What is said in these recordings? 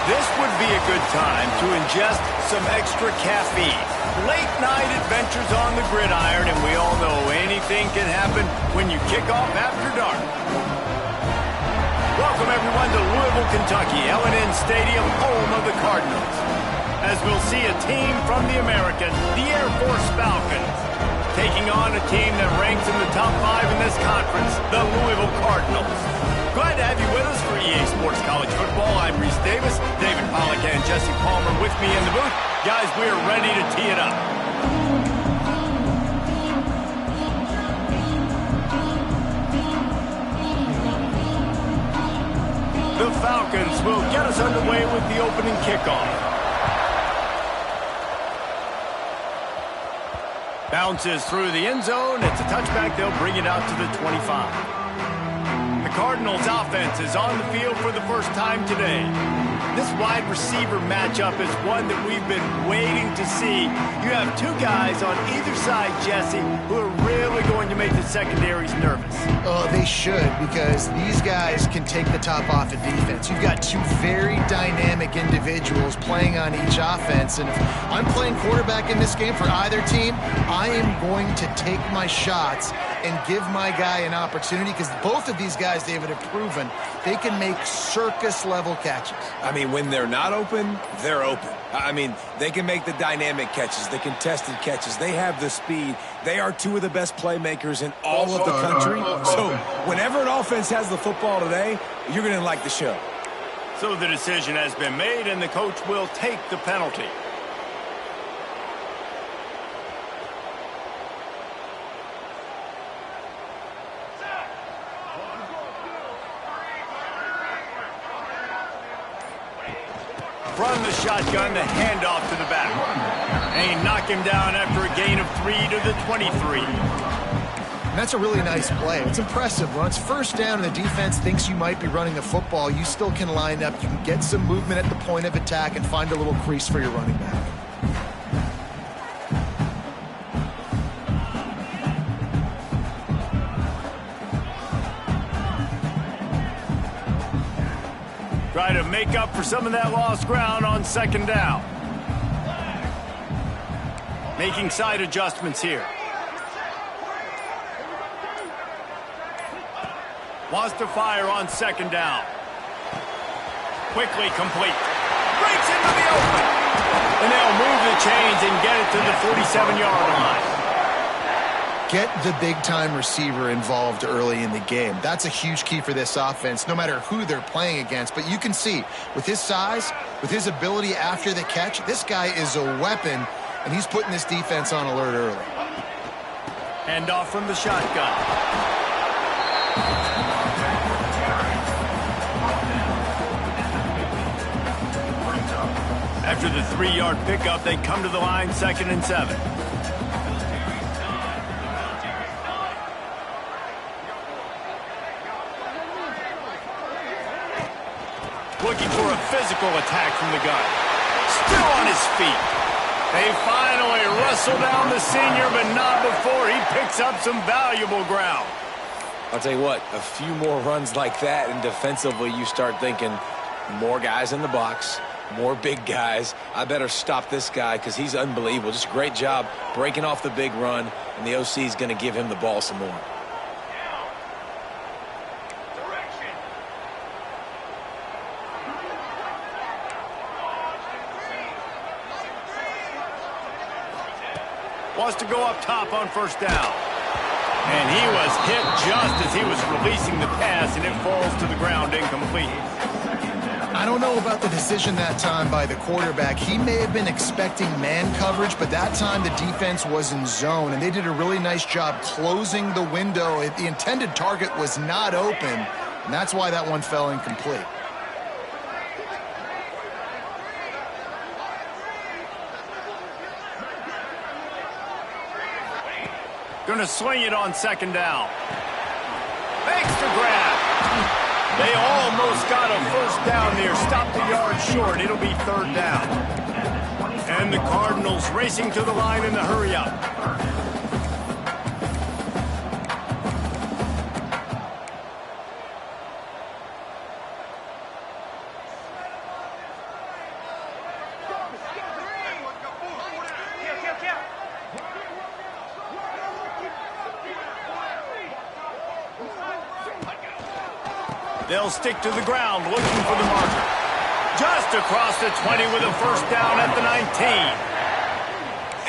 This would be a good time to ingest some extra caffeine. Late night adventures on the gridiron, and we all know anything can happen when you kick off after dark. Welcome everyone to Louisville, Kentucky, L&N Stadium, home of the Cardinals. As we'll see a team from the American, the Air Force Falcons, taking on a team that ranks in the top 5 in this conference, the Louisville Cardinals. Glad to have you with us for EA Sports College Football. I'm Reese Davis, David Pollack and Jesse Palmer with me in the booth. Guys, we are ready to tee it up. The Falcons will get us underway with the opening kickoff. Bounces through the end zone. It's a touchback. They'll bring it out to the 25. The Cardinals offense is on the field for the first time today. This wide receiver matchup is one that we've been waiting to see. You have two guys on either side, Jesse, who are really going to make make the secondaries nervous? Oh, they should, because these guys can take the top off of defense. You've got two very dynamic individuals playing on each offense, and if I'm playing quarterback in this game for either team, I am going to take my shots and give my guy an opportunity, because both of these guys, David, have proven they can make circus-level catches. I mean, when they're not open, they're open. I mean, they can make the dynamic catches, the contested catches. They have the speed. They are two of the best playmakers in all of the country. So whenever an offense has the football today, you're going to like the show. So the decision has been made, and the coach will take the penalty. From the shotgun, the handoff to the back. And he knocked him down after a gain of 3 to the 23. And that's a really nice play. It's impressive. When it's first down and the defense thinks you might be running the football, you still can line up. You can get some movement at the point of attack and find a little crease for your running back. Try to make up for some of that lost ground on second down. Making side adjustments here. Wants to fire on second down. Quickly complete. Breaks into the open. And they'll move the chains and get it to the 47-yard line. Get the big-time receiver involved early in the game. That's a huge key for this offense, no matter who they're playing against. But you can see, with his size, with his ability after the catch, this guy is a weapon, and he's putting this defense on alert early. Handoff from the shotgun. After the 3-yard pickup, they come to the line, 2nd and 7. Looking for a physical attack from the gun. Still on his feet. They finally wrestle down the senior, but not before he picks up some valuable ground. I'll tell you what, a few more runs like that, and defensively you start thinking more guys in the box, more big guys. I better stop this guy because he's unbelievable. Just a great job breaking off the big run, and the OC is going to give him the ball some more. Wants to go up top on first down. And he was hit just as he was releasing the pass, and it falls to the ground incomplete. I don't know about the decision that time by the quarterback. He may have been expecting man coverage, but that time the defense was in zone, and they did a really nice job closing the window. The intended target was not open, and that's why that one fell incomplete. Going to swing it on second down. Makes the grab. They almost got a first down there. Stopped the yard short. It'll be 3rd down. And the Cardinals racing to the line in the hurry up. They'll stick to the ground, looking for the marker. Just across the 20 with a first down at the 19.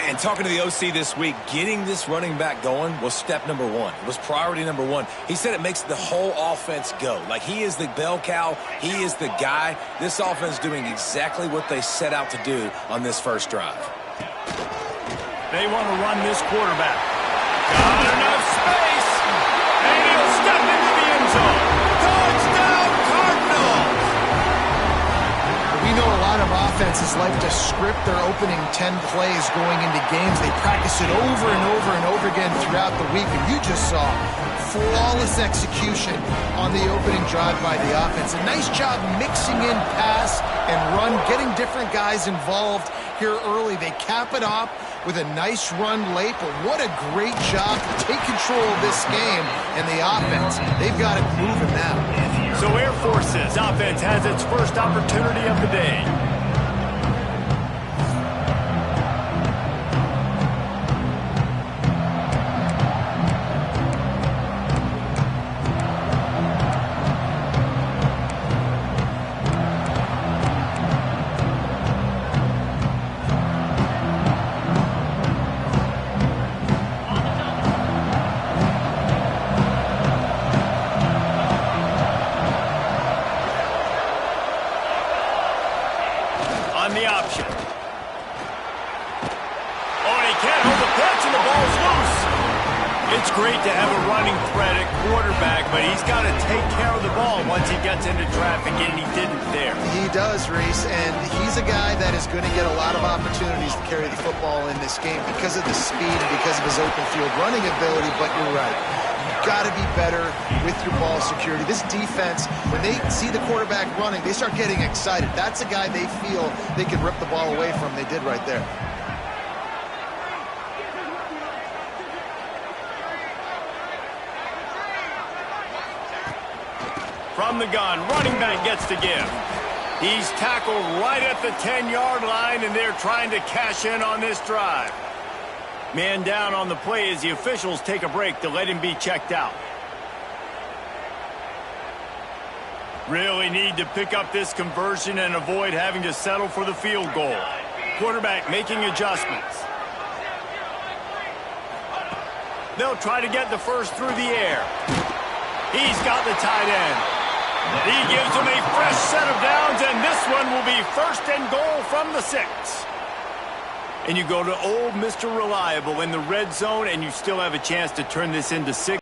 And talking to the OC this week, getting this running back going was step number 1. It was priority number 1. He said it makes the whole offense go. Like, he is the bell cow. He is the guy. This offense doing exactly what they set out to do on this first drive. They want to run this quarterback. Got enough space. And he'll step into the end zone. Touchdown, Cardinals! We know a lot of offenses like to script their opening 10 plays going into games. They practice it over and over and over again throughout the week, and you just saw flawless execution on the opening drive by the offense. A nice job mixing in pass and run, getting different guys involved here early. They cap it off with a nice run late, but what a great job to take control of this game and the offense. They've got it moving now. So Air Force's offense has its first opportunity of the day. On the option. Oh, and he can't hold the pitch, and the ball's loose. It's great to have a running threat at quarterback, but he's got to take care of the ball once he gets into traffic, and he didn't there. He does, Reese, and he's a guy that is going to get a lot of opportunities to carry the football in this game because of the speed and because of his open field running ability, but you're right. Got to be better with your ball security. This defense, when they see the quarterback running, they start getting excited. That's a guy they feel they can rip the ball away from. They did right there. From the gun, running back gets to give. He's tackled right at the 10-yard line, and they're trying to cash in on this drive. Man down on the play as the officials take a break to let him be checked out. Really need to pick up this conversion and avoid having to settle for the field goal. Quarterback making adjustments. They'll try to get the first through the air. He's got the tight end. He gives him a fresh set of downs, and this one will be first and goal from the 6. And you go to old Mr. Reliable in the red zone, and you still have a chance to turn this into 6.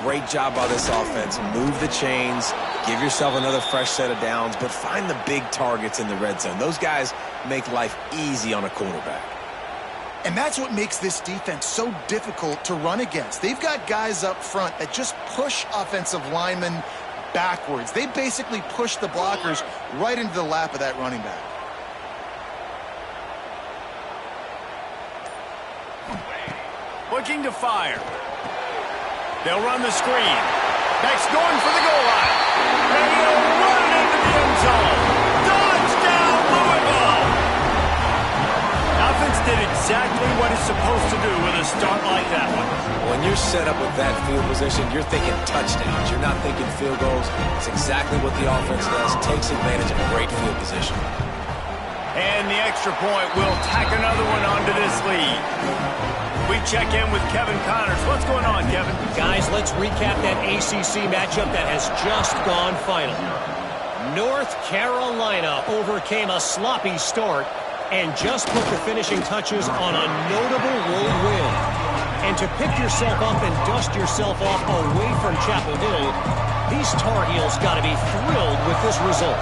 Great job by this offense. Move the chains, give yourself another fresh set of downs, but find the big targets in the red zone. Those guys make life easy on a quarterback. And that's what makes this defense so difficult to run against. They've got guys up front that just push offensive linemen backwards. They basically push the blockers right into the lap of that running back. Looking to fire. They'll run the screen. Next going for the goal line. And he'll run it into the end zone. Touchdown, Louisville! Offense did exactly what it's supposed to do with a start like that one. When you're set up with that field position, you're thinking touchdowns. You're not thinking field goals. It's exactly what the offense does. Takes advantage of a great field position. And the extra point will tack another one onto this lead. We check in with Kevin Connors. What's going on, Kevin? Guys, let's recap that ACC matchup that has just gone final. North Carolina overcame a sloppy start and just put the finishing touches on a notable road win. And to pick yourself up and dust yourself off away from Chapel Hill, these Tar Heels got to be thrilled with this result.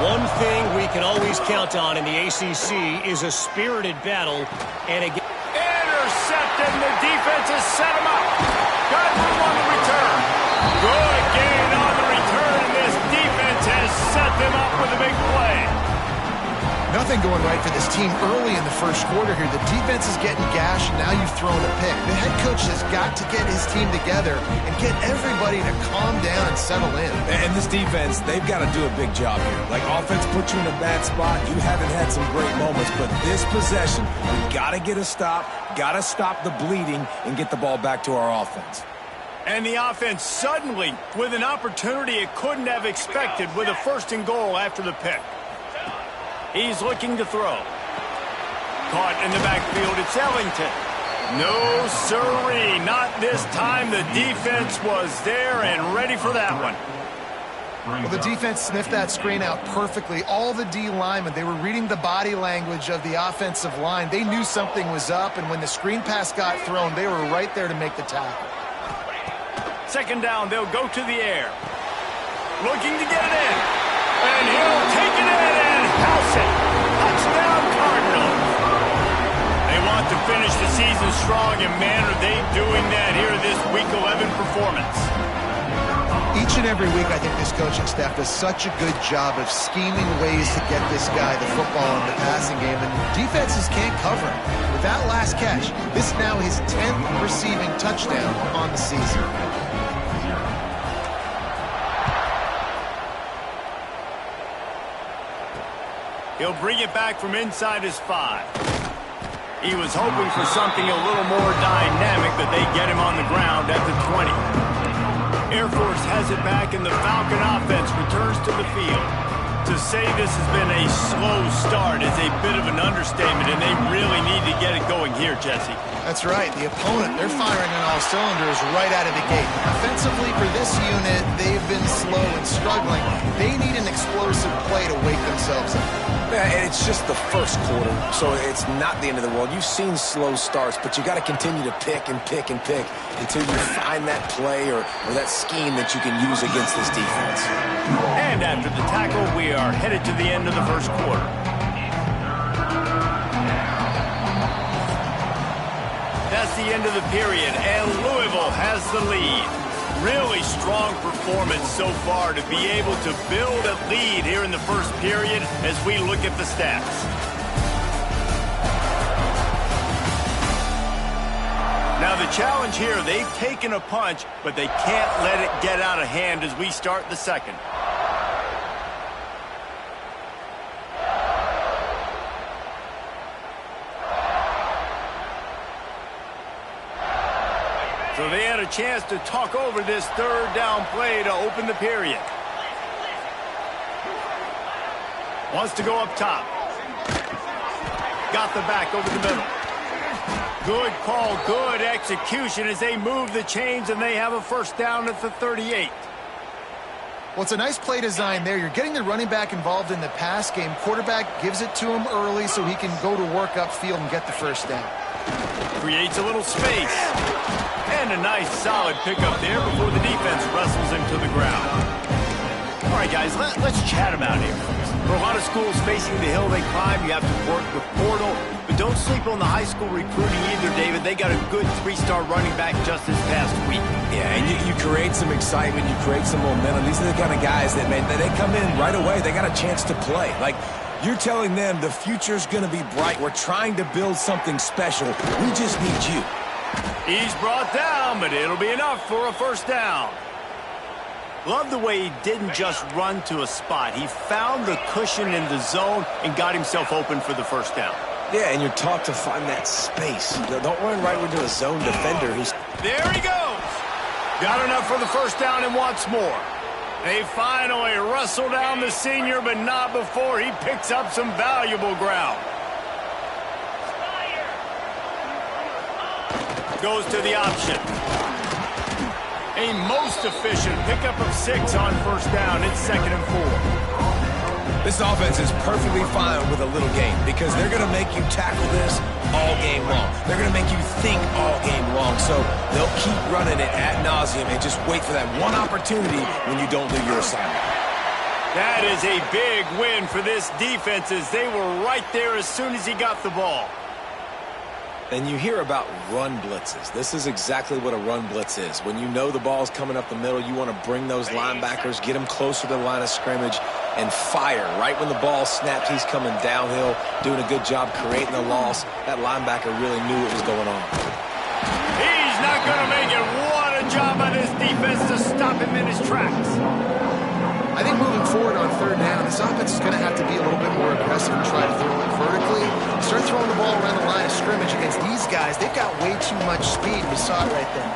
One thing we can always count on in the ACC is a spirited battle and a intercepted, and the defense has set him up. Got room on the return. Good gain on the return, and this defense has set them up with a big play. Nothing going right for this team early in the first quarter here. The defense is getting gashed, and now you've thrown a pick. The head coach has got to get his team together and get everybody to calm down and settle in. And this defense, they've got to do a big job here. Like, offense put you in a bad spot. You haven't had some great moments, but this possession, we got to get a stop, got to stop the bleeding, and get the ball back to our offense. And the offense suddenly, with an opportunity it couldn't have expected, with a first and goal after the pick. He's looking to throw. Caught in the backfield, it's Ellington. No, sirree, not this time. The defense was there and ready for that one. Well, the defense sniffed that screen out perfectly. All the D linemen, they were reading the body language of the offensive line. They knew something was up, and when the screen pass got thrown, they were right there to make the tackle. Second down, they'll go to the air. Looking to get it in. And he'll take it in and house it. Touchdown, Cardinals. They want to finish the season strong, and man, are they doing that here this Week 11 performance. Each and every week, I think this coaching staff does such a good job of scheming ways to get this guy the football in the passing game, and defenses can't cover him. With that last catch, this is now his 10th receiving touchdown on the season. He'll bring it back from inside his 5. He was hoping for something a little more dynamic, but they get him on the ground at the 20. Air Force has it back, and the Falcon offense returns to the field. To say this has been a slow start is a bit of an understatement, and they really need to get it going here, Jesse. That's right. The opponent, they're firing on all cylinders right out of the gate. Offensively, for this unit, they've been slow and struggling. They need an explosive play to wake themselves up. Yeah, and it's just the first quarter, so it's not the end of the world. You've seen slow starts, but you got to continue to pick and pick and pick until you find that play or that scheme that you can use against this defense. And after the tackle, we are headed to the end of the first quarter. That's the end of the period, and Louisville has the lead. Really strong performance so far to be able to build a lead here in the first period as we look at the stats. Now the challenge here, they've taken a punch, but they can't let it get out of hand as we start the second. So they had a chance to talk over this third down play to open the period. Wants to go up top. Got the back over the middle. Good call, good execution as they move the chains, and they have a first down at the 38. Well, it's a nice play design there. You're getting the running back involved in the pass game. Quarterback gives it to him early so he can go to work upfield and get the first down. Creates a little space. And a nice solid pickup there before the defense wrestles him to the ground. All right, guys, let's chat about it. For a lot of schools facing the hill they climb, you have to work the portal. But don't sleep on the high school recruiting either, David. They got a good 3-star running back just this past week. Yeah, and you create some excitement, you create some momentum. These are the kind of guys that, man, they come in right away. They got a chance to play. Like, you're telling them the future's going to be bright. We're trying to build something special. We just need you. He's brought down, but it'll be enough for a first down. Love the way he didn't just run to a spot. He found the cushion in the zone and got himself open for the first down. Yeah, and you're taught to find that space. Don't run right into a zone defender. There he goes. Got enough for the first down and wants more. They finally wrestle down the senior, but not before he picks up some valuable ground. Goes to the option. A most efficient pickup of 6 on first down. It's 2nd and 4. This offense is perfectly fine with a little game because they're going to make you tackle this all game long. They're going to make you think all game long. So they'll keep running it ad nauseum and just wait for that one opportunity when you don't do your assignment. That is a big win for this defense as they were right there as soon as he got the ball. And you hear about run blitzes. This is exactly what a run blitz is. When you know the ball's coming up the middle, you want to bring those linebackers, get them closer to the line of scrimmage, and fire. Right when the ball snaps, he's coming downhill, doing a good job creating the loss. That linebacker really knew what was going on. He's not going to make it. What a job by this defense to stop him in his tracks. I think moving forward on third down, this offense is going to have to be a little bit more aggressive and try to throw it vertically. Start throwing the ball around the line of scrimmage against these guys. They've got way too much speed. We saw it right there.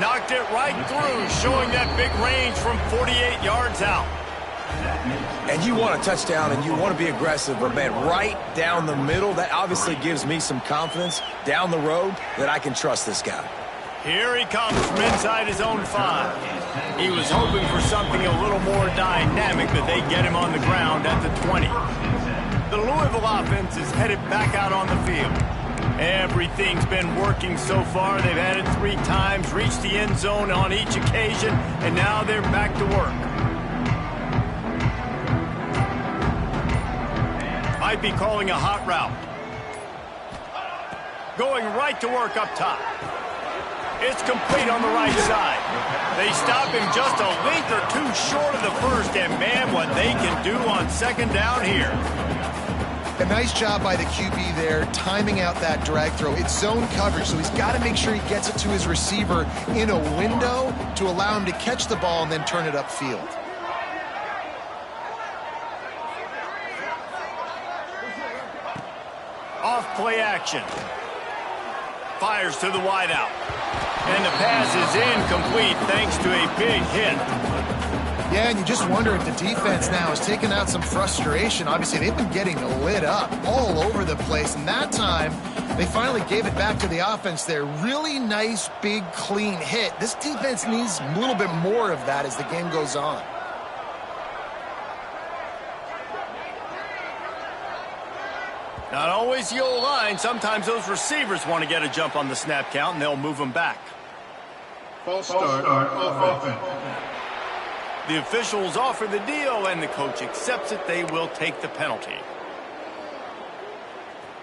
Knocked it right through, showing that big range from 48 yards out. And you want a touchdown and you want to be aggressive, but man, right down the middle, that obviously gives me some confidence down the road that I can trust this guy. Here he comes from inside his own 5. He was hoping for something a little more dynamic, but they get him on the ground at the 20. The Louisville offense is headed back out on the field. Everything's been working so far. They've had it 3 times, reached the end zone on each occasion, and now they're back to work. Might be calling a hot route. Going right to work up top. It's complete on the right side. They stop him just a length or two short of the first, and man, what they can do on second down here. A nice job by the QB there, timing out that drag throw. It's zone coverage, so he's got to make sure he gets it to his receiver in a window to allow him to catch the ball and then turn it upfield. Off play action. Fires to the wideout. And the pass is incomplete thanks to a big hit. Yeah, and you just wonder if the defense now has taken out some frustration. Obviously, they've been getting lit up all over the place. And that time, they finally gave it back to the offense there. Really nice, big, clean hit. This defense needs a little bit more of that as the game goes on. Not always the old line. Sometimes those receivers want to get a jump on the snap count, and they'll move them back. False start off offense. The officials offer the deal, and the coach accepts it. They will take the penalty.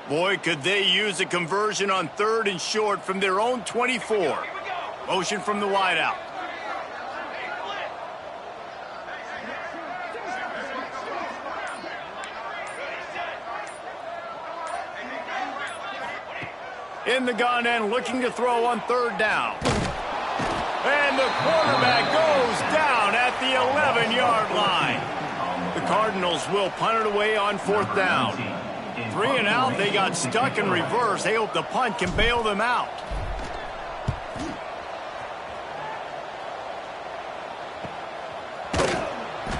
Boy, could they use a conversion on 3rd and short from their own 24. Motion from the wideout. In the gun and looking to throw on 3rd down. And the quarterback goes down at the 11-yard line. The Cardinals will punt it away on 4th down. 3 and out, they got stuck in reverse. They hope the punt can bail them out.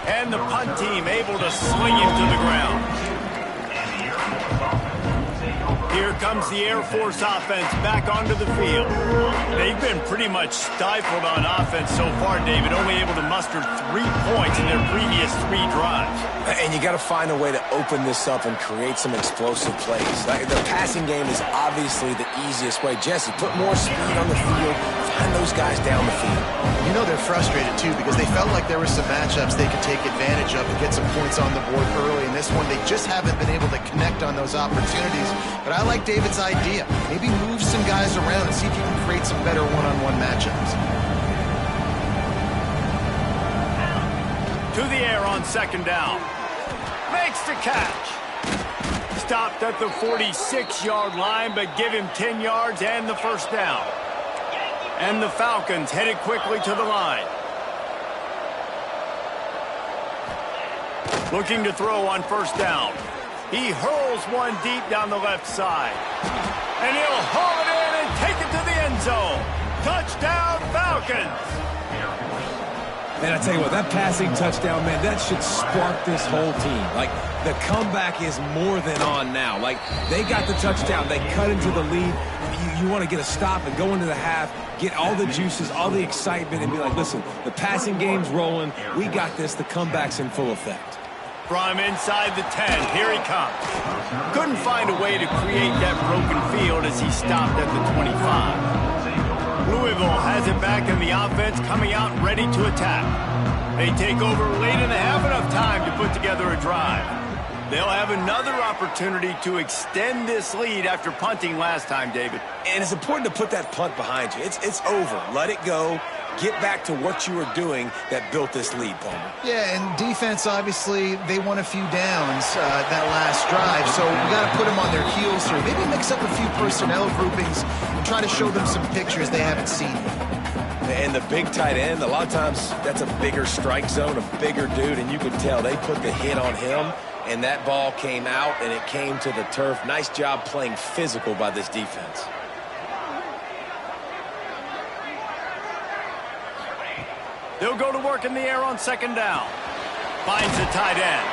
And the punt team able to sling him to the ground. Here comes the Air Force offense back onto the field. They've been pretty much stifled on offense so far, David, only able to muster 3 points in their previous 3 drives. And you got to find a way to open this up and create some explosive plays. Like the passing game is obviously the easiest way. Jesse, put more speed on the field, find those guys down the field. You know they're frustrated, too, because they felt like there were some matchups they could take advantage of and get some points on the board early. In this one, they just haven't been able to connect on those opportunities. But I like David's idea. Maybe move some guys around and see if you can create some better one-on-one matchups. To the air on 2nd down. Makes the catch. Stopped at the 46-yard line, but give him 10 yards and the 1st down. And the Falcons headed quickly to the line. Looking to throw on 1st down. He hurls one deep down the left side. And he'll haul it in and take it to the end zone. Touchdown, Falcons! Man, I tell you what, that passing touchdown, man, that should spark this whole team. Like, the comeback is more than on now. Like, they got the touchdown. They cut into the lead. You want to get a stop and go into the half, get all the juices, all the excitement, and be like, listen, the passing game's rolling. We got this. The comeback's in full effect. From inside the 10, here he comes. Couldn't find a way to create that broken field as he stopped at the 25. Louisville has it back in the offense, coming out ready to attack. They take over late in the half, enough time to put together a drive. They'll have another opportunity to extend this lead after punting last time, David. And it's important to put that punt behind you. It's over. Let it go. Get back to what you were doing that built this lead, Palmer. Yeah, and defense, obviously, they won a few downs that last drive, so we got to put them on their heels here. Maybe mix up a few personnel groupings and try to show them some pictures they haven't seen. And the big tight end, a lot of times that's a bigger strike zone, a bigger dude, and you could tell they put the hit on him, and that ball came out, and it came to the turf. Nice job playing physical by this defense. They'll go to work in the air on 2nd down. Finds the tight end.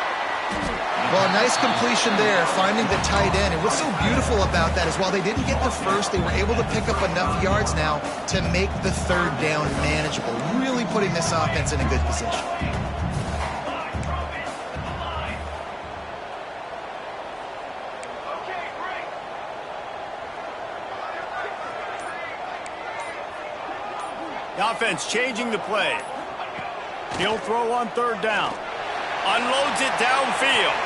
Well, nice completion there, finding the tight end. And what's so beautiful about that is while they didn't get the first, they were able to pick up enough yards now to make the 3rd down manageable, really putting this offense in a good position. The offense changing the play. He'll throw on 3rd down. Unloads it downfield.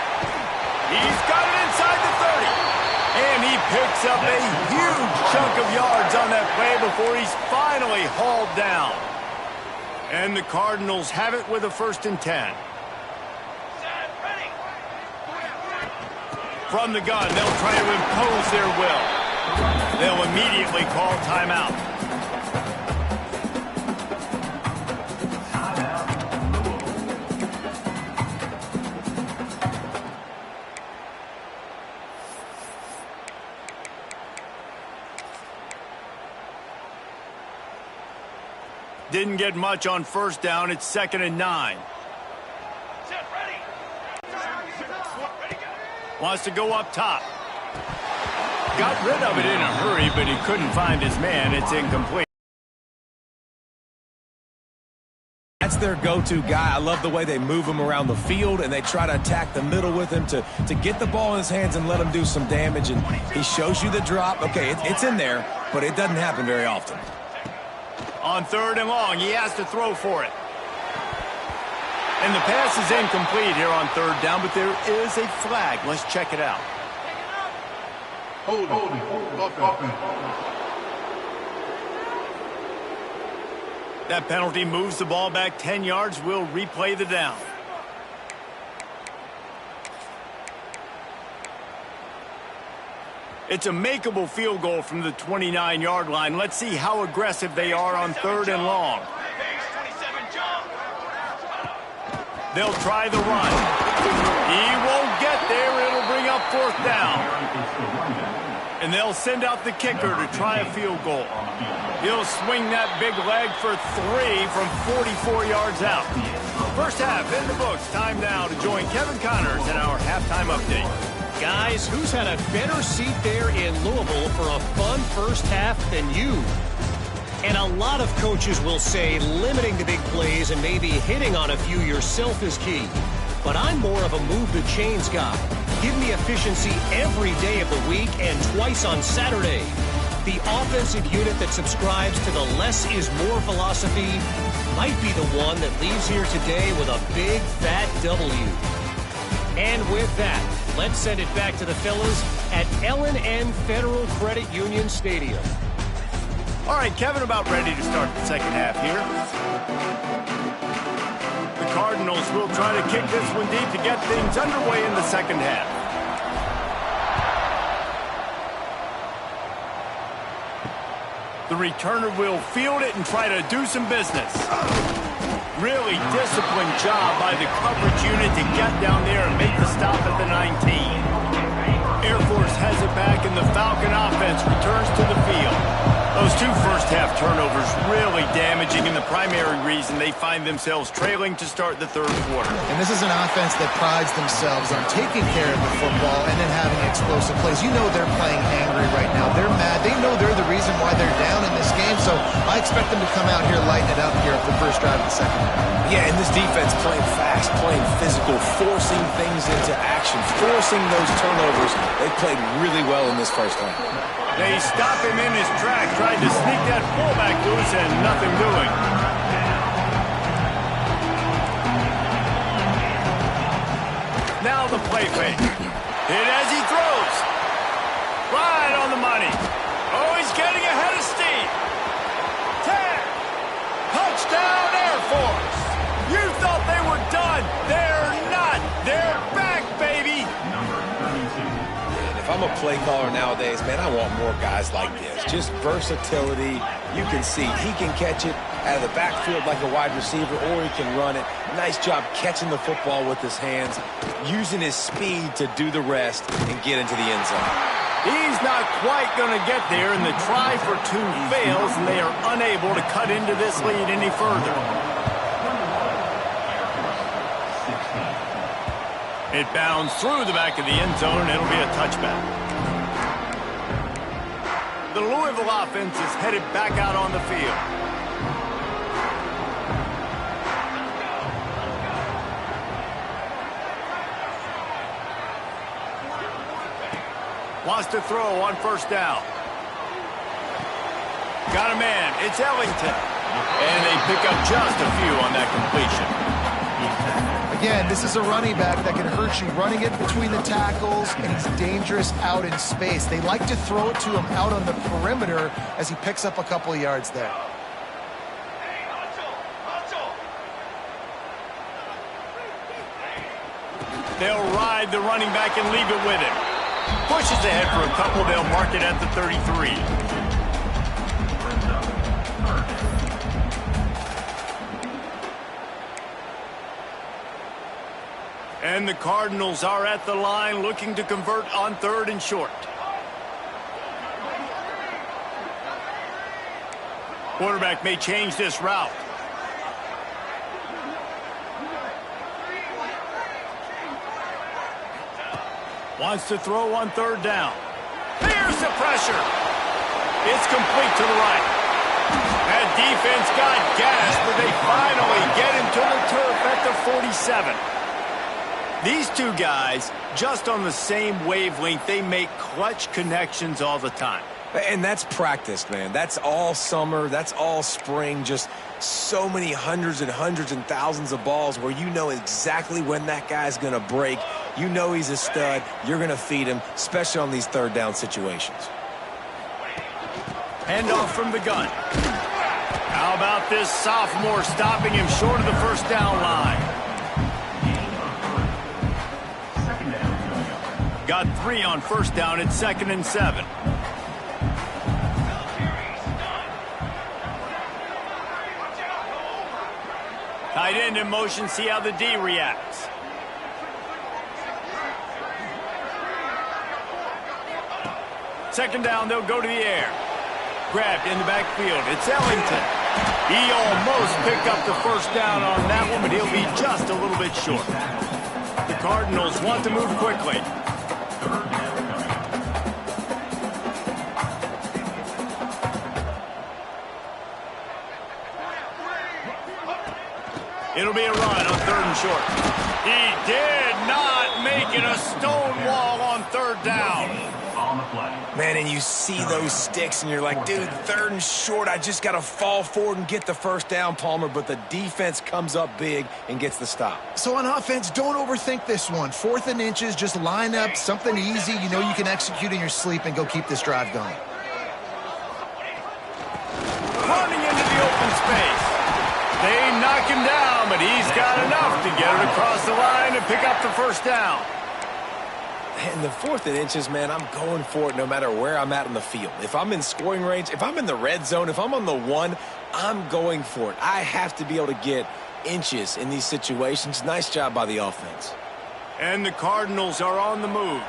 He's got it inside the 30. And And he picks up a huge chunk of yards on that play before he's finally hauled down. And the Cardinals have it with a 1st and 10. From the gun, they'll try to impose their will. They'll immediately call timeout. Didn't get much on 1st down. It's 2nd and 9. Wants to go up top. Got rid of it in a hurry, but he couldn't find his man. It's incomplete. That's their go-to guy. I love the way they move him around the field, and they try to attack the middle with him to get the ball in his hands and let him do some damage. And he shows you the drop. Okay, it's in there, but it doesn't happen very often. On 3rd and long, he has to throw for it. And the pass is incomplete here on 3rd down, but there is a flag. Let's check it out. Holding. Offense. That penalty moves the ball back 10 yards. We'll replay the down. It's a makeable field goal from the 29-yard line. Let's see how aggressive they are on 3rd and long. They'll try the run. He won't get there. It'll bring up 4th down. And they'll send out the kicker to try a field goal. He'll swing that big leg for 3 from 44 yards out. 1st half in the books. Time now to join Kevin Connors in our halftime update. Guys, who's had a better seat there in Louisville for a fun 1st half than you? And a lot of coaches will say limiting the big plays and maybe hitting on a few yourself is key. But I'm more of a move the chains guy. Give me efficiency every day of the week and twice on Saturday. The offensive unit that subscribes to the less is more philosophy might be the one that leaves here today with a big fat W. And with that, let's send it back to the fellas at L&N Federal Credit Union Stadium. All right, Kevin, about ready to start the 2nd half here. The Cardinals will try to kick this one deep to get things underway in the 2nd half. The returner will field it and try to do some business. Really disciplined job by the coverage unit to get down there and make the stop at the 19. Air Force has it back, and the Falcon offense returns to the field. Those 2 first-half turnovers really damaging, and the primary reason they find themselves trailing to start the 3rd quarter. And this is an offense that prides themselves on taking care of the football and then having explosive plays. You know they're playing angry right now. They're mad. They know they're the reason why they're down in this game, so I expect them to come out here, lighten it up here at the 1st drive of the 2nd half. Yeah, and this defense playing fast, playing physical, forcing things into action, forcing those turnovers. They played really well in this 1st half. They stop him in his track, tried to sneak that fullback loose, and nothing doing. Now the play fake. Hit as he throws. Right on the money. Oh, he's getting ahead of steam. 10. Touchdown, Air Force. You thought they were done. They're not. They're back, baby. If I'm a play caller nowadays, man, I want more guys like this. Just versatility. You can see he can catch it out of the backfield like a wide receiver, or he can run it. Nice job catching the football with his hands, using his speed to do the rest and get into the end zone. He's not quite going to get there, and the try for 2 fails, and they are unable to cut into this lead any further. It bounds through the back of the end zone, and it'll be a touchback. The Louisville offense is headed back out on the field. Wants to throw on 1st down. Got a man. It's Ellington. And they pick up just a few on that completion. Again, this is a running back that can hurt you running it between the tackles, and he's dangerous out in space. They like to throw it to him out on the perimeter as he picks up a couple of yards there. They'll ride the running back and leave it with him. Pushes ahead for a couple. They'll mark it at the 33. And the Cardinals are at the line looking to convert on 3rd and short. Quarterback may change this route. Wants to throw on 3rd down. Here's the pressure. It's complete to the right. That defense got gas, but they finally get him to the turf at the 47. These two guys, just on the same wavelength, they make clutch connections all the time. And that's practice, man. That's all summer. That's all spring. Just so many hundreds and thousands of balls where you know exactly when that guy's going to break. You know he's a stud. You're going to feed him, especially on these 3rd down situations. Handoff from the gun. How about this sophomore stopping him short of the 1st down line? Got 3 on 1st down. It's 2nd and 7. Tight end in motion. See how the D reacts. Second down, they'll go to the air. Grabbed in the backfield. It's Ellington. He almost picked up the 1st down on that one, but he'll be just a little bit short. The Cardinals want to move quickly. It'll be a run on 3rd and short. He did not make it a stone wall on 3rd down. Man, and you see those sticks, and you're like, dude, 3rd and short, I just got to fall forward and get the 1st down, Palmer, but the defense comes up big and gets the stop. So on offense, don't overthink this one. 4th and inches, just line up something easy you know you can execute in your sleep and go keep this drive going. Running into the open space. They knock him down, but he's got enough to get it across the line and pick up the 1st down. And the 4th and inches, man, I'm going for it no matter where I'm at on the field. If I'm in scoring range, if I'm in the red zone, if I'm on the 1, I'm going for it. I have to be able to get inches in these situations. Nice job by the offense. And the Cardinals are on the move.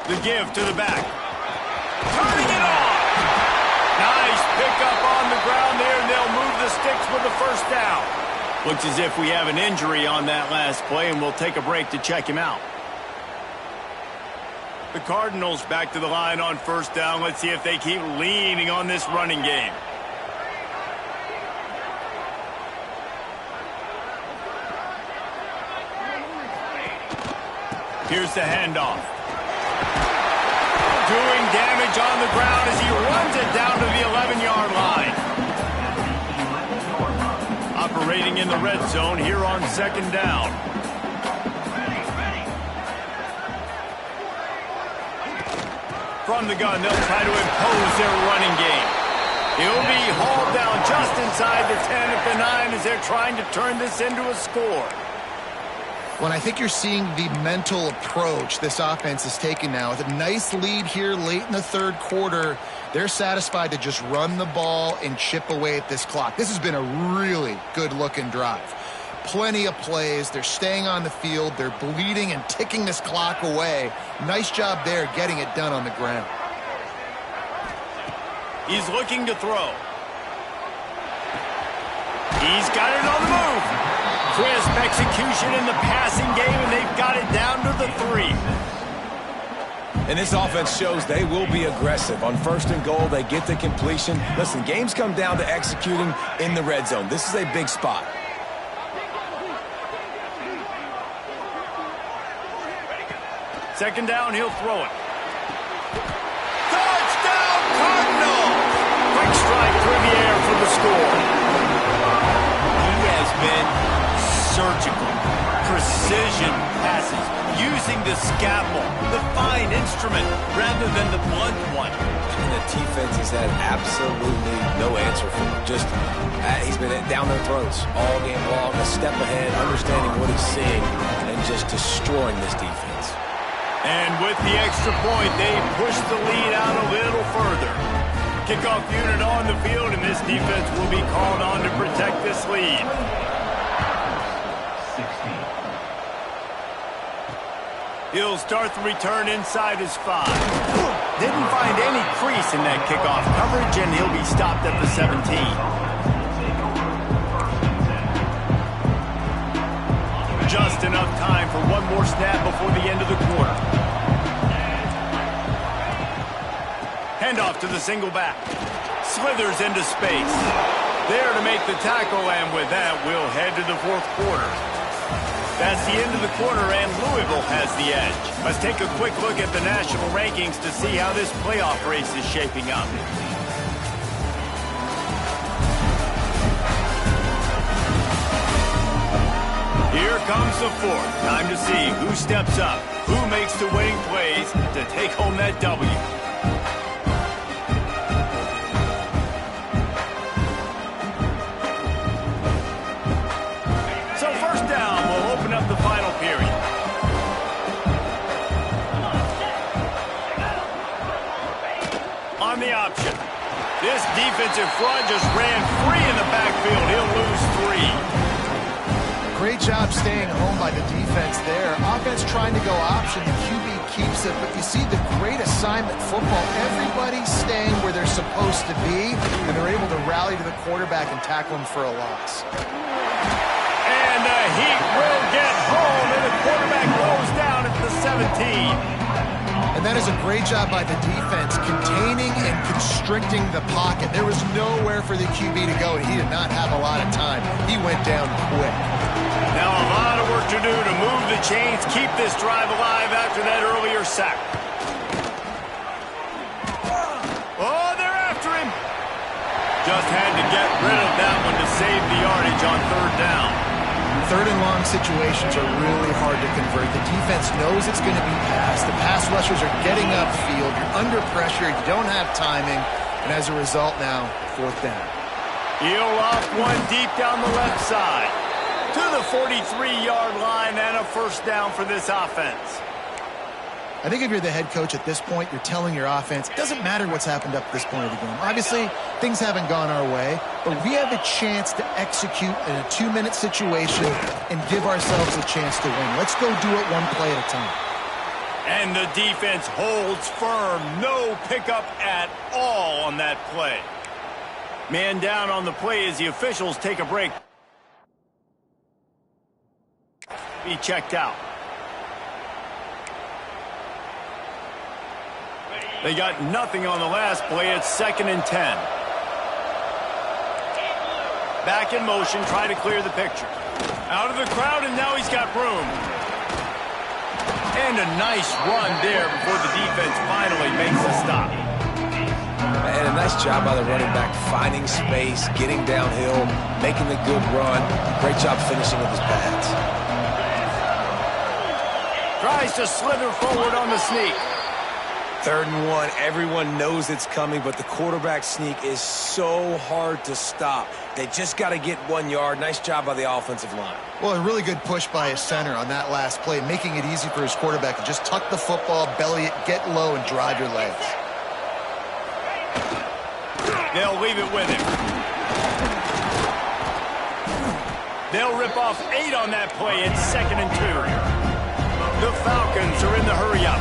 The give to the back. Turning it on. Nice pickup on the ground there, and they'll move the sticks with the 1st down. Looks as if we have an injury on that last play, and we'll take a break to check him out. The Cardinals back to the line on 1st down. Let's see if they keep leaning on this running game. Here's the handoff. Doing damage on the ground as he runs it down to the 11-yard line. Operating in the red zone here on 2nd down. From the gun, they'll try to impose their running game. He'll be hauled down just inside the 10 at the 9 as they're trying to turn this into a score. Well, I think you're seeing the mental approach this offense is taking now. With a nice lead here late in the 3rd quarter, they're satisfied to just run the ball and chip away at this clock. This has been a really good-looking drive. Plenty of plays. They're staying on the field. They're bleeding and ticking this clock away. Nice job there getting it done on the ground. He's looking to throw. He's got it on the move. Crisp execution in the passing game, and they've got it down to the 3. And this offense shows they will be aggressive. On 1st and goal, they get the completion. Listen, games come down to executing in the red zone. This is a big spot. Second down, he'll throw it. Touchdown, Cardinals! Quick the score. He has been surgical. Precision passes, using the scalpel, the fine instrument, rather than the blunt one. And the defense has had absolutely no answer for him. Just, he's been down their throats all game long, a step ahead, understanding what he's seeing, and just destroying this defense. And with the extra point, they push the lead out a little further. Kickoff unit on the field, and this defense will be called on to protect this lead. He'll start the return inside his 5. Didn't find any crease in that kickoff coverage, and he'll be stopped at the 17. Just enough time for one more snap before the end of the quarter. Handoff to the single back. Slithers into space. There to make the tackle, and with that, we'll head to the fourth quarter. That's the end of the quarter, and Louisville has the edge. Let's take a quick look at the national rankings to see how this playoff race is shaping up. Here comes the fourth. Time to see who steps up, who makes the winning plays to take home that W. The final period. On the option. This defensive front just ran free in the backfield. He'll lose 3. Great job staying home by the defense there. Offense trying to go option. The QB keeps it, but you see the great assignment football. Everybody's staying where they're supposed to be, and they're able to rally to the quarterback and tackle him for a loss. And the Heat will get home, and the quarterback goes down at the 17. And that is a great job by the defense, containing and constricting the pocket. There was nowhere for the QB to go, and he did not have a lot of time. He went down quick. Now a lot of work to do to move the chains, keep this drive alive after that earlier sack. Oh, they're after him. Just had to get rid of that one to save the yardage on 3rd down. 3rd and long situations are really hard to convert. The defense knows it's going to be passed. The pass rushers are getting upfield. You're under pressure. You don't have timing. And as a result now, 4th down. He'll off one deep down the left side. To the 43-yard line and a 1st down for this offense. I think if you're the head coach at this point, you're telling your offense, it doesn't matter what's happened up to this point of the game. Obviously, things haven't gone our way, but we have a chance to execute in a 2-minute situation and give ourselves a chance to win. Let's go do it one play at a time. And the defense holds firm. No pickup at all on that play. Man down on the play as the officials take a break. Be checked out. They got nothing on the last play. It's 2nd and 10. Back in motion, try to clear the picture. Out of the crowd, and now he's got room. And a nice run there before the defense finally makes a stop. And a nice job by the running back, finding space, getting downhill, making the good run. Great job finishing with his pads. Tries to slither forward on the sneak. 3rd and 1, everyone knows it's coming, but the quarterback sneak is so hard to stop. They just got to get 1 yard. Nice job by the offensive line. Well, a really good push by his center on that last play, making it easy for his quarterback to just tuck the football, belly it, get low, and drive your legs. They'll leave it with him. They'll rip off 8 on that play. It's 2nd and 2. The Falcons are in the hurry-up.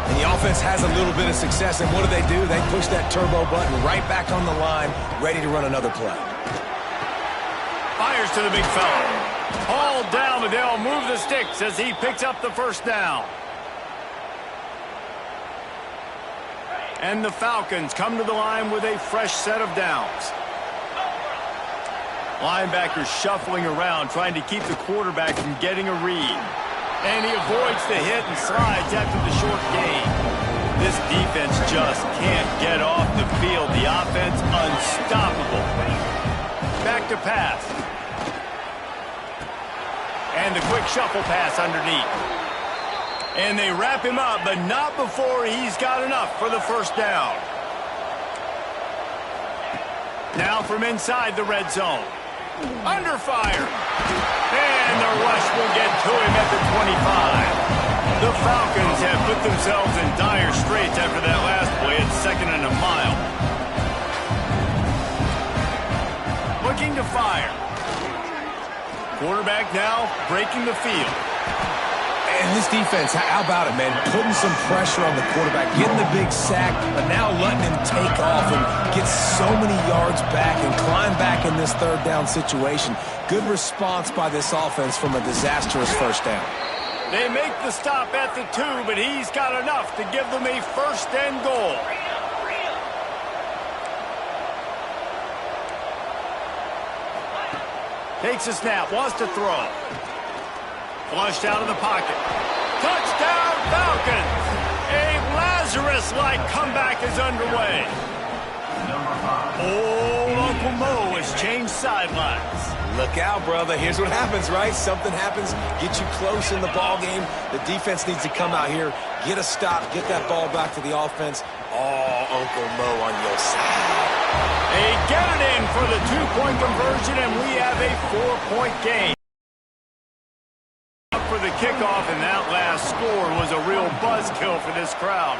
And the offense has a little bit of success, and what do? They push that turbo button right back on the line, ready to run another play. Fires to the big fella. Hauled down, but they'll move the sticks as he picks up the 1st down. And the Falcons come to the line with a fresh set of downs. Linebackers shuffling around, trying to keep the quarterback from getting a read. And he avoids the hit and slides after the short gain. This defense just can't get off the field. The offense unstoppable. back to pass. And the quick shuffle pass underneath. And they wrap him up, but not before he's got enough for the first down. Now from inside the red zone. Under fire. And the rush will get to him at the 25. The Falcons have put themselves in dire straits after that last play at 2nd and a mile. Looking to fire. Quarterback now breaking the field. And this defense, how about it, man? Putting some pressure on the quarterback, getting the big sack, but now letting him take off and get so many yards back and climb back in this 3rd down situation. Good response by this offense from a disastrous first down. They make the stop at the 2, but he's got enough to give them a 1st and goal. Takes a snap, wants to throw. Flushed out of the pocket. Touchdown, Falcons! A Lazarus-like comeback is underway. Old Uncle Mo has changed sidelines. Look out, brother. Here's what happens, right? Something happens, get you close in the ball game. The defense needs to come out here, get a stop, get that ball back to the offense. Oh, Uncle Mo on your side. They get it in for the 2-point conversion, and we have a 4-point game. For the kickoff, and that last score was a real buzzkill for this crowd.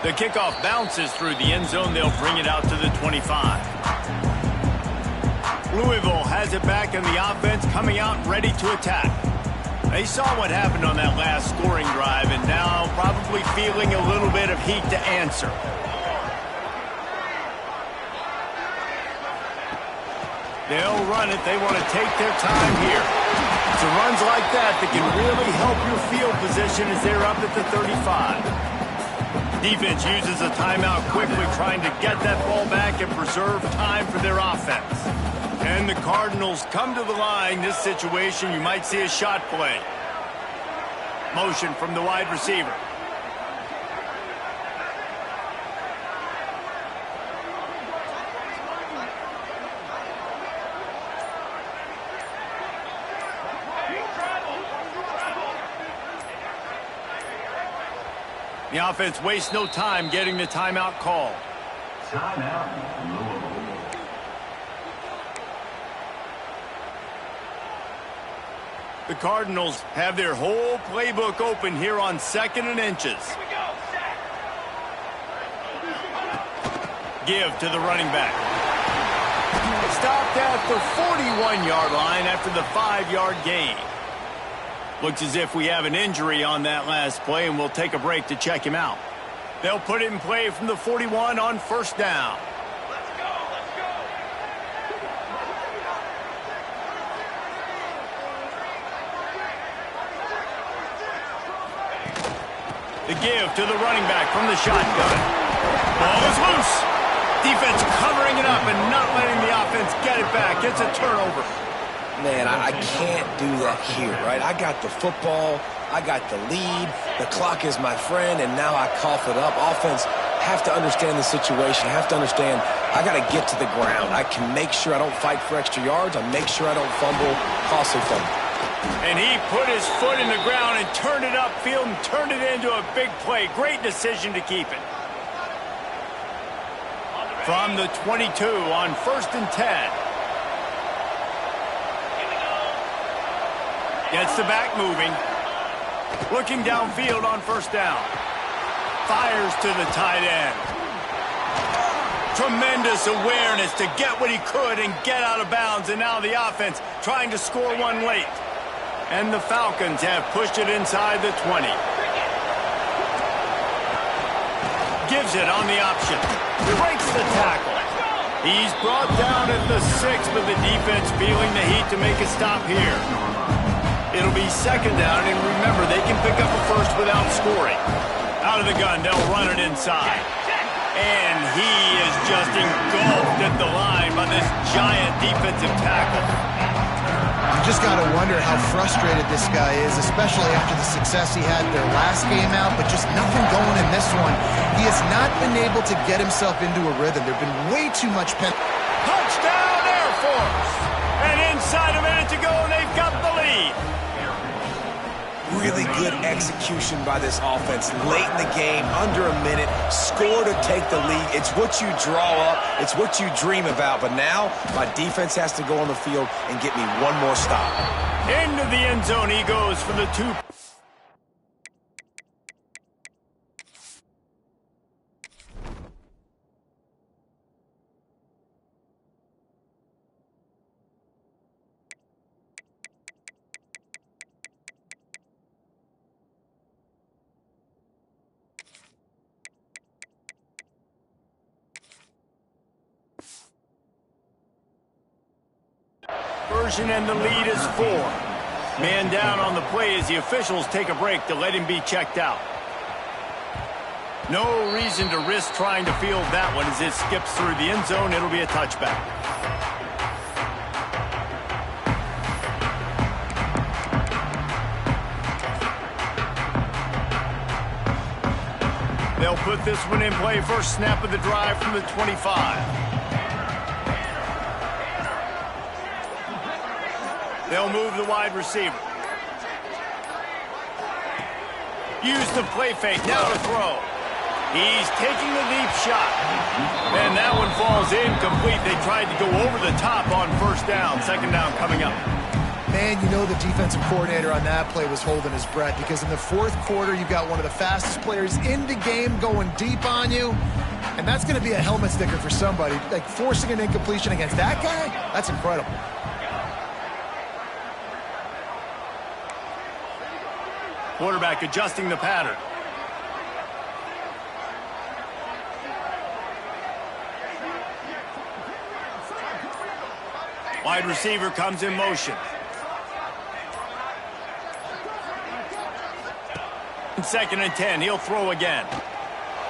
The kickoff bounces through the end zone. They'll bring it out to the 25. Louisville has it back in the offense, coming out ready to attack. They saw what happened on that last scoring drive, and now probably feeling a little bit of heat to answer. They'll run it. They want to take their time here. It's runs like that that can really help your field position as they're up at the 35. Defense uses a timeout quickly, trying to get that ball back and preserve time for their offense. And the Cardinals come to the line. This situation, you might see a shot play. Motion from the wide receiver. The offense wastes no time getting the timeout call. Timeout. The Cardinals have their whole playbook open here on 2nd and inches. Give to the running back. Stopped at the 41-yard line after the 5-yard gain. Looks as if we have an injury on that last play, and we'll take a break to check him out. They'll put it in play from the 41 on 1st down. Let's go, let's go. The give to the running back from the shotgun. Ball is loose. Defense covering it up and not letting the offense get it back. It's a turnover. Man, I can't do that here, right? I got the football, I got the lead, the clock is my friend, and now I cough it up. Offense have to understand the situation, have to understand I got to get to the ground. I can make sure I don't fight for extra yards. I make sure I don't fumble, costly fumble. And he put his foot in the ground and turned it upfield and turned it into a big play. Great decision to keep it. From the 22 on 1st and 10. Gets the back moving. Looking downfield on 1st down. Fires to the tight end. Tremendous awareness to get what he could and get out of bounds. And now the offense trying to score one late. And the Falcons have pushed it inside the 20. Gives it on the option. Breaks the tackle. He's brought down at the 6, but the defense feeling the heat to make a stop here. It'll be 2nd down, and remember, they can pick up a first without scoring. Out of the gun, they'll run it inside. And he is just engulfed at the line by this giant defensive tackle. You just got to wonder how frustrated this guy is, especially after the success he had their last game out, but just nothing going in this one. He has not been able to get himself into a rhythm. There have been way too much Touchdown, Air Force! And inside a minute to go, and they've got the lead. Really good execution by this offense. Late in the game, under a minute, score to take the lead. It's what you draw up. It's what you dream about. But now, my defense has to go on the field and get me one more stop. Into the end zone he goes for the 2. And the lead is 4. Man down on the play as the officials take a break to let him be checked out. No reason to risk trying to field that one as it skips through the end zone. It'll be a touchback. They'll put this one in play. First snap of the drive from the 25. They'll move the wide receiver. Use the play fake. Now to throw. He's taking the deep shot. And that one falls incomplete. They tried to go over the top on first down. Second down coming up. Man, you know the defensive coordinator on that play was holding his breath because in the fourth quarter, you've got one of the fastest players in the game going deep on you. And that's going to be a helmet sticker for somebody. Like forcing an incompletion against that guy, that's incredible. Quarterback adjusting the pattern. Wide receiver comes in motion. Second and 10, he'll throw again.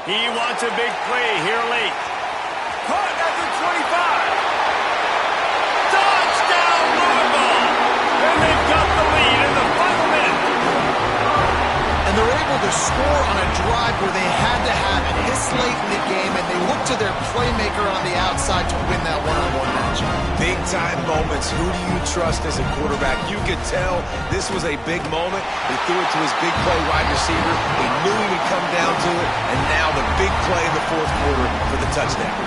He wants a big play here late. Caught at the 25. Touchdown, Louisville! And they've got the lead in the final minute. And they're able to score on a drive where they had to have it this late in the game, and they look to their playmaker on the outside to win that one-on-one matchup. Big-time moments. Who do you trust as a quarterback? You could tell this was a big moment. He threw it to his big play wide receiver. He knew he would come down to it, and now the big play in the fourth quarter for the touchdown.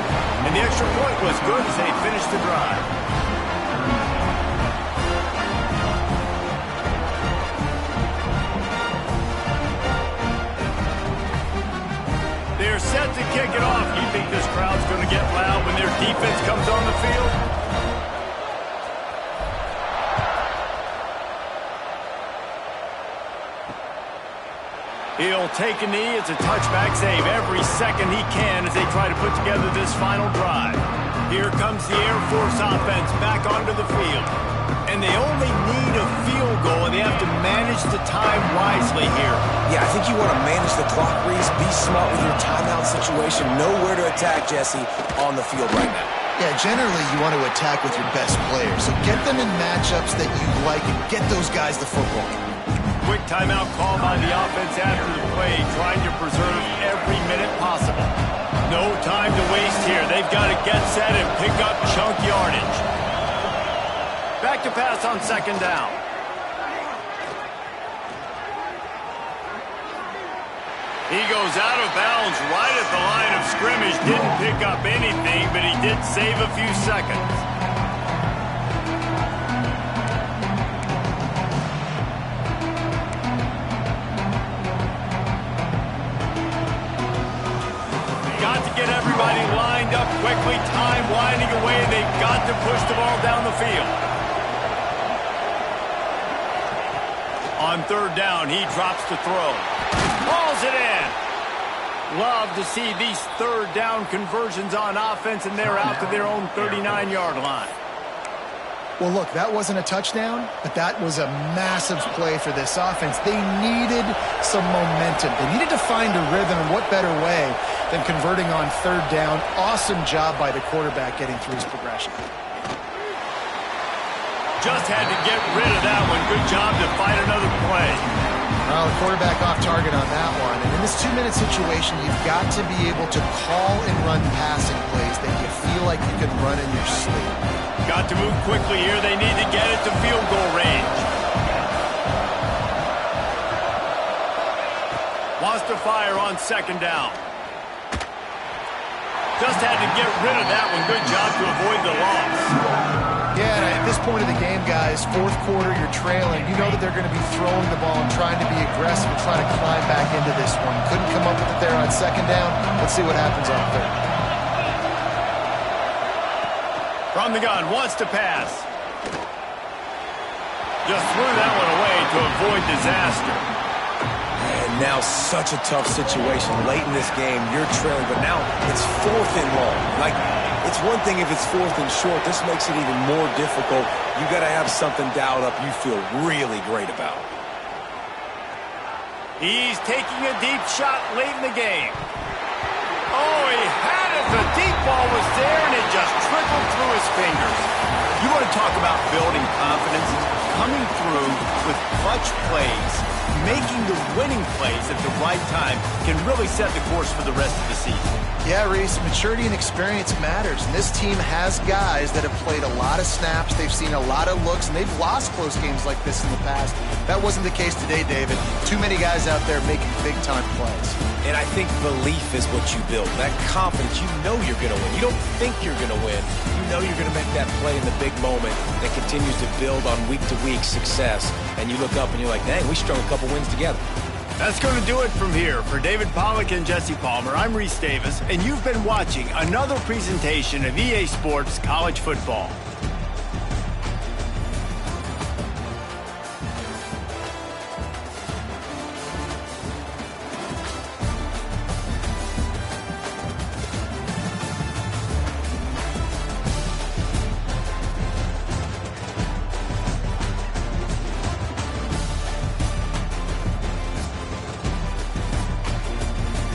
And the extra point was good as they finished the drive. They're set to kick it off. You think this crowd's going to get loud when their defense comes on the field? He'll take a knee. It's a touchback save every second he can as they try to put together this final drive. Here comes the Air Force offense back onto the field. And they only need a field goal, and they have to manage the time wisely here. Yeah, I think you want to manage the clock, Reese. Be smart with your timeout situation. Know where to attack, Jesse, on the field right now. Yeah, generally you want to attack with your best players. So get them in matchups that you like and get those guys the football. Quick timeout call by the offense after the play, trying to preserve every minute possible. No time to waste here. They've got to get set and pick up chunk yardage. Back to pass on second down. He goes out of bounds right at the line of scrimmage. Didn't pick up anything, but he did save a few seconds. Got to get everybody lined up quickly. Time winding away. They've got to push the ball down the field. On third down, he drops to throw. Hauls it in. Love to see these third down conversions on offense, and they're out to their own 39-yard line. Well, look, that wasn't a touchdown, but that was a massive play for this offense. They needed some momentum. They needed to find a rhythm, and what better way than converting on third down. Awesome job by the quarterback getting through his progression. Just had to get rid of that one. Good job to find another play. Well, the quarterback off target on that one. And in this 2-minute situation, you've got to be able to call and run passing plays that you feel like you can run in your sleep. Got to move quickly here. They need to get it to field goal range. Wants to fire on second down. Just had to get rid of that one. Good job to avoid the loss. Yeah, and at this point of the game, guys, fourth quarter, you're trailing. You know that they're going to be throwing the ball and trying to be aggressive and trying to climb back into this one. Couldn't come up with it there on second down. Let's see what happens on third. From the gun, wants to pass. Just threw that one away to avoid disaster. And now such a tough situation. Late in this game, you're trailing, but now it's 4th and long. Like, it's one thing if it's 4th and short. This makes it even more difficult. You got to have something dialed up you feel really great about. He's taking a deep shot late in the game. Oh, he had it. The deep ball was there, and it just trickled through his fingers. You want to talk about building confidence? Coming through with clutch plays, making the winning plays at the right time can really set the course for the rest of the season. Yeah, Reese, maturity and experience matters. And this team has guys that have played a lot of snaps. They've seen a lot of looks, and they've lost close games like this in the past. That wasn't the case today, David. Too many guys out there making big-time plays. And I think belief is what you build. That confidence, you know you're going to win. You don't think you're going to win. You know you're going to make that play in the big moment that continues to build on week-to-week success. And you look up and you're like, dang, we strung a couple wins together. That's going to do it from here. For David Pollack and Jesse Palmer, I'm Reese Davis, and you've been watching another presentation of EA Sports College Football.